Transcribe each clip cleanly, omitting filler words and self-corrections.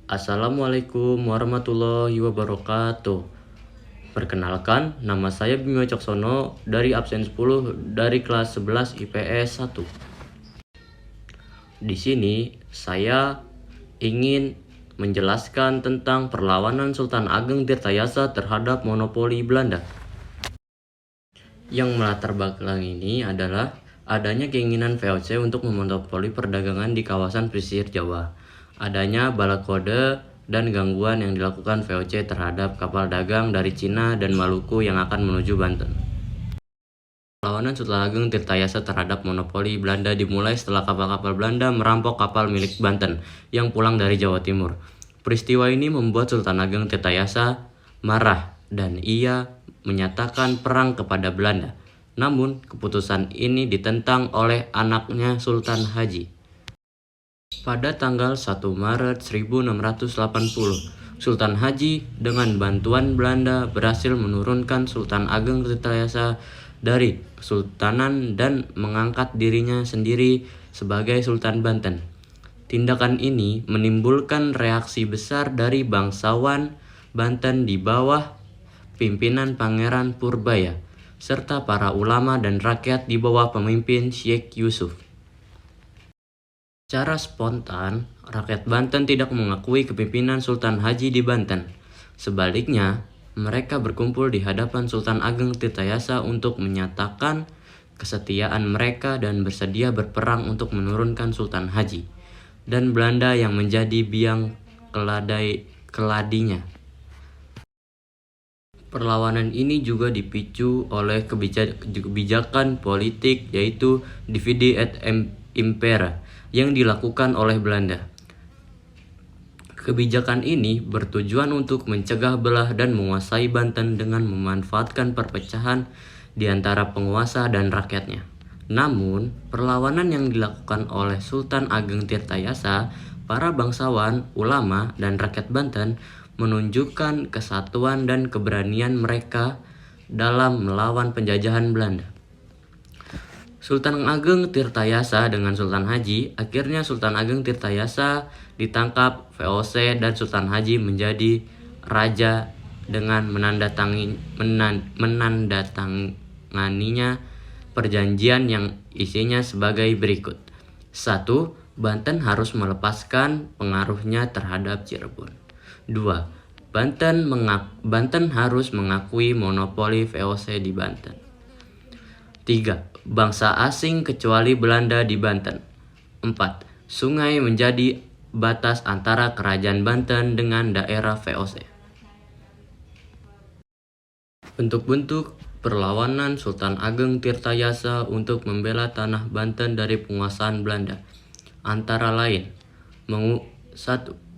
Assalamualaikum warahmatullahi wabarakatuh. Perkenalkan, nama saya Bima Coksono dari absen 10 dari kelas 11 IPS 1. Di sini saya ingin menjelaskan tentang perlawanan Sultan Ageng Tirtayasa terhadap monopoli Belanda. Yang melatar belakang ini adalah adanya keinginan VOC untuk memonopoli perdagangan di kawasan pesisir Jawa. Adanya bala kode dan gangguan yang dilakukan VOC terhadap kapal dagang dari Cina dan Maluku yang akan menuju Banten. Perlawanan Sultan Ageng Tirtayasa terhadap monopoli Belanda dimulai setelah kapal-kapal Belanda merampok kapal milik Banten yang pulang dari Jawa Timur. Peristiwa ini membuat Sultan Ageng Tirtayasa marah dan ia menyatakan perang kepada Belanda. Namun, keputusan ini ditentang oleh anaknya Sultan Haji. Pada tanggal 1 Maret 1680, Sultan Haji dengan bantuan Belanda berhasil menurunkan Sultan Ageng Tirtayasa dari kesultanan dan mengangkat dirinya sendiri sebagai Sultan Banten. Tindakan ini menimbulkan reaksi besar dari bangsawan Banten di bawah pimpinan Pangeran Purbaya, serta para ulama dan rakyat di bawah pemimpin Syekh Yusuf. Secara spontan, rakyat Banten tidak mengakui kepemimpinan Sultan Haji di Banten. Sebaliknya, mereka berkumpul di hadapan Sultan Ageng Tirtayasa untuk menyatakan kesetiaan mereka dan bersedia berperang untuk menurunkan Sultan Haji dan Belanda yang menjadi biang keladinya. Perlawanan ini juga dipicu oleh kebijakan politik, yaitu divide et impera yang dilakukan oleh Belanda. Kebijakan ini bertujuan untuk mencegah belah dan menguasai Banten dengan memanfaatkan perpecahan di antara penguasa dan rakyatnya. Namun, perlawanan yang dilakukan oleh Sultan Ageng Tirtayasa, para bangsawan, ulama, dan rakyat Banten menunjukkan kesatuan dan keberanian mereka dalam melawan penjajahan Belanda. Sultan Ageng Tirtayasa dengan Sultan Haji, akhirnya Sultan Ageng Tirtayasa ditangkap VOC dan Sultan Haji menjadi raja dengan menandatanganinya perjanjian yang isinya sebagai berikut. 1. Banten harus melepaskan pengaruhnya terhadap Cirebon. 2. Banten harus mengakui monopoli VOC di Banten. 3. Bangsa asing kecuali Belanda di Banten. 4. Sungai menjadi batas antara kerajaan Banten dengan daerah VOC. Bentuk-bentuk perlawanan Sultan Ageng Tirtayasa untuk membela tanah Banten dari penguasaan Belanda antara lain: 1.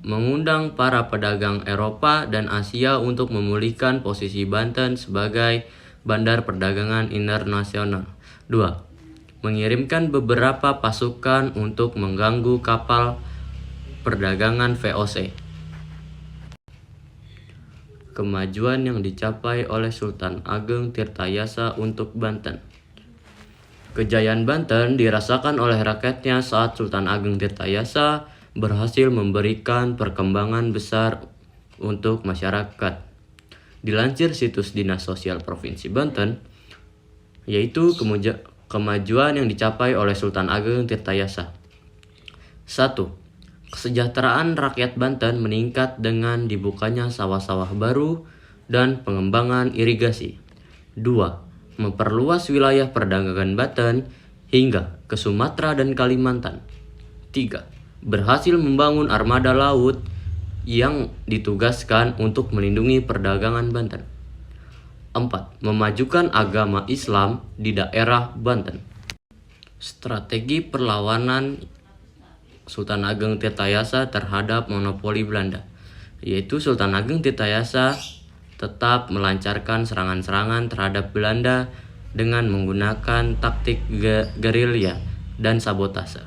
Mengundang para pedagang Eropa dan Asia untuk memulihkan posisi Banten sebagai bandar perdagangan internasional. 2. Mengirimkan beberapa pasukan untuk mengganggu kapal perdagangan VOC. Kemajuan yang dicapai oleh Sultan Ageng Tirtayasa untuk Banten. Kejayaan Banten dirasakan oleh rakyatnya saat Sultan Ageng Tirtayasa berhasil memberikan perkembangan besar untuk masyarakat. Dilansir situs Dinas Sosial Provinsi Banten, yaitu kemajuan yang dicapai oleh Sultan Ageng Tirtayasa. 1. Kesejahteraan rakyat Banten meningkat dengan dibukanya sawah-sawah baru dan pengembangan irigasi. 2. Memperluas wilayah perdagangan Banten hingga ke Sumatera dan Kalimantan. 3. Berhasil membangun armada laut yang ditugaskan untuk melindungi perdagangan Banten. 4. Memajukan agama Islam di daerah Banten. Strategi perlawanan Sultan Ageng Tirtayasa terhadap monopoli Belanda, yaitu Sultan Ageng Tirtayasa tetap melancarkan serangan-serangan terhadap Belanda dengan menggunakan taktik gerilya dan sabotase.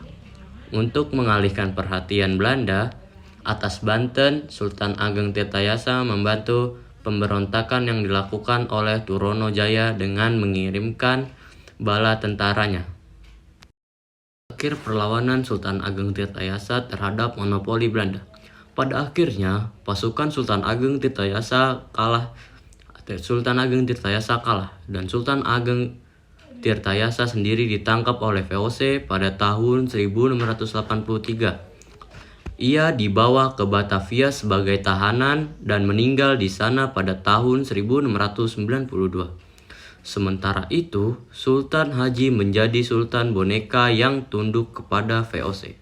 Untuk mengalihkan perhatian Belanda atas Banten, Sultan Ageng Tirtayasa membantu pemberontakan yang dilakukan oleh Turonojaya dengan mengirimkan bala tentaranya. Akhir perlawanan Sultan Ageng Tirtayasa terhadap monopoli Belanda. Pada akhirnya, pasukan Sultan Ageng Tirtayasa kalah dan Sultan Ageng Tirtayasa sendiri ditangkap oleh VOC pada tahun 1683. Ia dibawa ke Batavia sebagai tahanan dan meninggal di sana pada tahun 1692. Sementara itu, Sultan Haji menjadi Sultan Boneka yang tunduk kepada VOC.